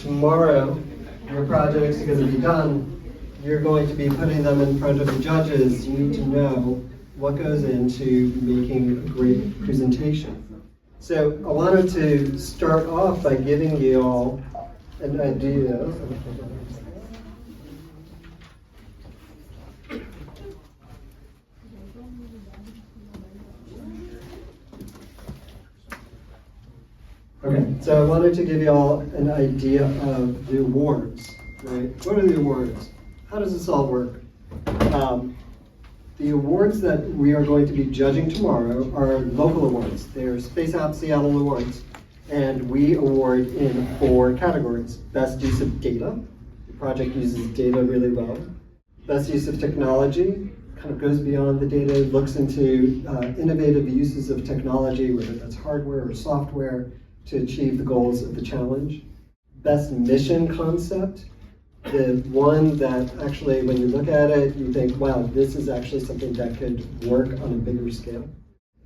tomorrow, your projects are going to be done. You're going to be putting them in front of the judges. You need to know what goes into making a great presentation. So I wanted to start off by giving you all an idea. Okay, so I wanted to give you all an idea of the awards, right? What are the awards? How does this all work? The awards that we are going to be judging tomorrow are local awards. They're Space App Seattle Awards, and we award in 4 categories. Best use of data. The project uses data really well. Best use of technology, kind of goes beyond the data, looks into innovative uses of technology, whether that's hardware or software, to achieve the goals of the challenge. Best mission concept, the one that actually, when you look at it, you think, wow, this is actually something that could work on a bigger scale.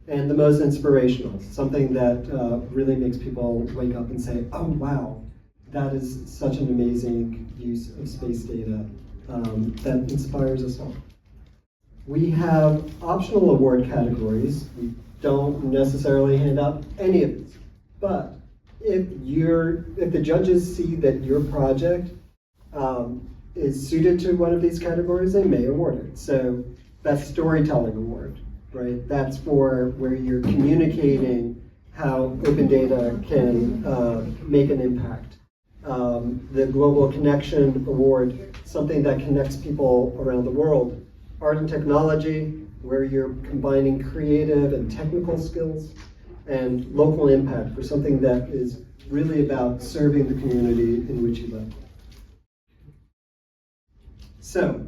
And the most inspirational, something that really makes people wake up and say, oh, wow, that is such an amazing use of space data that inspires us all. We have optional award categories. We don't necessarily hand out any of these. But if the judges see that your project is suited to one of these categories, they may award it. So Best Storytelling Award, right? That's for where you're communicating how open data can make an impact. The Global Connection Award, something that connects people around the world. Art and Technology, where you're combining creative and technical skills. And Local Impact, for something that is really about serving the community in which you live. So,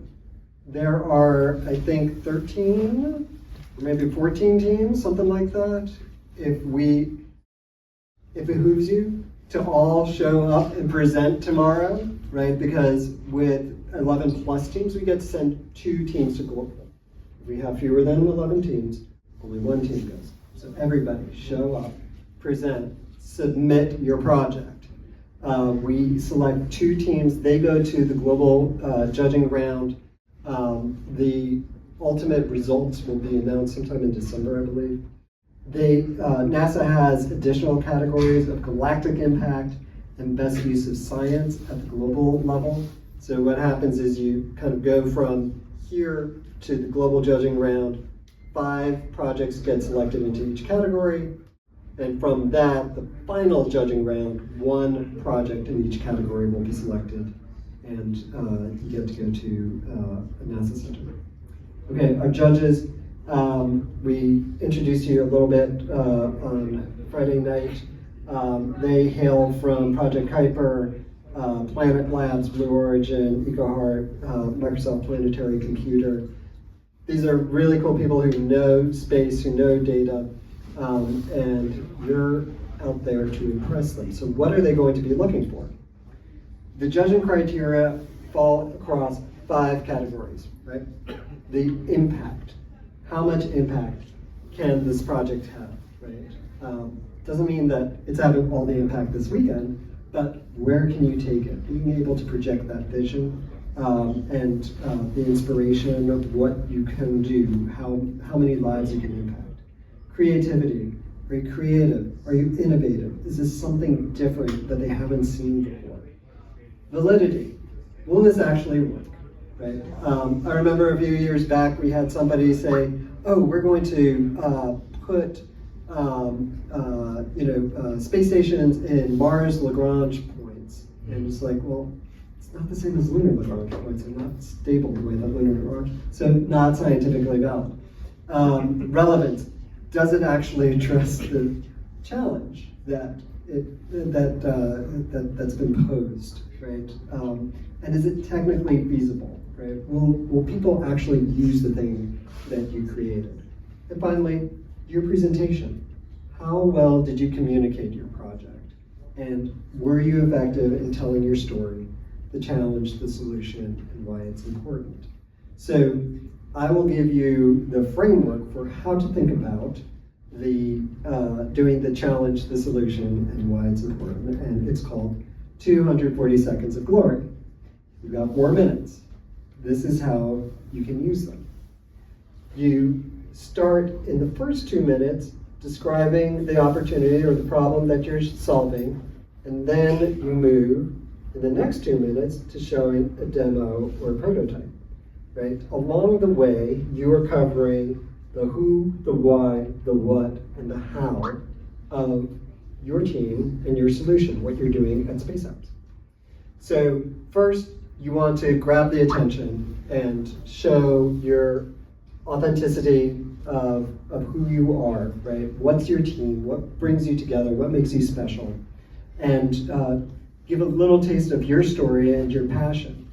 there are, I think, 13, maybe 14 teams, something like that. If it behooves you to all show up and present tomorrow, right? Because with 11 plus teams, we get to send 2 teams to global. If we have fewer than 11 teams, only 1 team goes. So everybody show up, present, submit your project. We select 2 teams. They go to the global judging round. The ultimate results will be announced sometime in December, I believe. NASA has additional categories of galactic impact and best use of science at the global level. So what happens is you kind of go from here to the global judging round. 5 projects get selected into each category, and from that, the final judging round, 1 project in each category will be selected, and you get to go to a NASA center. Okay, our judges, we introduced you a little bit on Friday night. They hail from Project Kuiper, Planet Labs, Blue Origin, EcoHeart, Microsoft Planetary Computer. These are really cool people who know space, who know data, and you're out there to impress them. So what are they going to be looking for? The judging criteria fall across 5 categories, right? The impact. How much impact can this project have, right? Doesn't mean that it's having all the impact this weekend, but where can you take it? Being able to project that vision, and the inspiration of what you can do, how many lives you can impact. Creativity, are you creative? Are you innovative? Is this something different that they haven't seen before? Validity, will this actually work, right? I remember a few years back we had somebody say, oh, we're going to put space stations in Mars Lagrange points. And it's like, well, not the same as lunar Lagrange points. They're not stable the way that lunar Lagrange, so not scientifically valid. Relevance, does it actually address the challenge that's been posed, right? And is it technically feasible, right? Will people actually use the thing that you created? And finally, your presentation. How well did you communicate your project? And were you effective in telling your story, the challenge, the solution, and why it's important? So I will give you the framework for how to think about the doing the challenge, the solution, and why it's important. And it's called 240 seconds of glory. You've got 4 minutes. This is how you can use them. You start in the first 2 minutes describing the opportunity or the problem that you're solving, and then you move in the next 2 minutes to showing a demo or a prototype, right? Along the way, you are covering the who, the why, the what, and the how of your team and your solution, what you're doing at SpaceApps. So first, you want to grab the attention and show your authenticity of who you are, right? What's your team? What brings you together? What makes you special? And give a little taste of your story and your passion.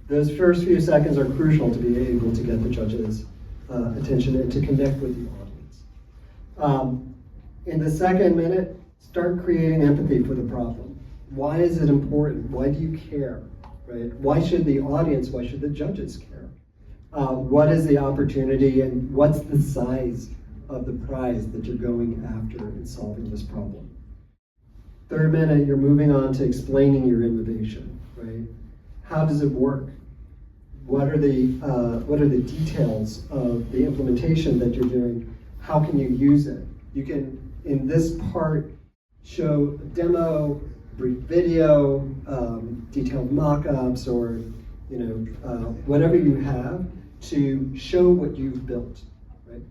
Those first few seconds are crucial to be able to get the judges' attention and to connect with the audience. In the second minute, start creating empathy for the problem. Why is it important? Why do you care? Right? Why should the audience, why should the judges care? What is the opportunity and what's the size of the prize that you're going after in solving this problem? Third minute, you're moving on to explaining your innovation, right? How does it work? What are the details of the implementation that you're doing? How can you use it? You can, in this part, show a demo, brief video, detailed mock-ups, or whatever you have to show what you've built, right?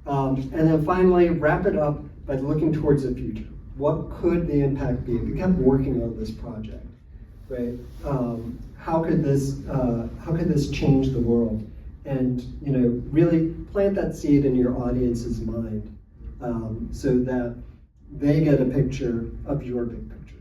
And then finally, wrap it up by looking towards the future. What could the impact be if you kept working on this project, right? How could this change the world? And really plant that seed in your audience's mind so that they get a picture of your big picture.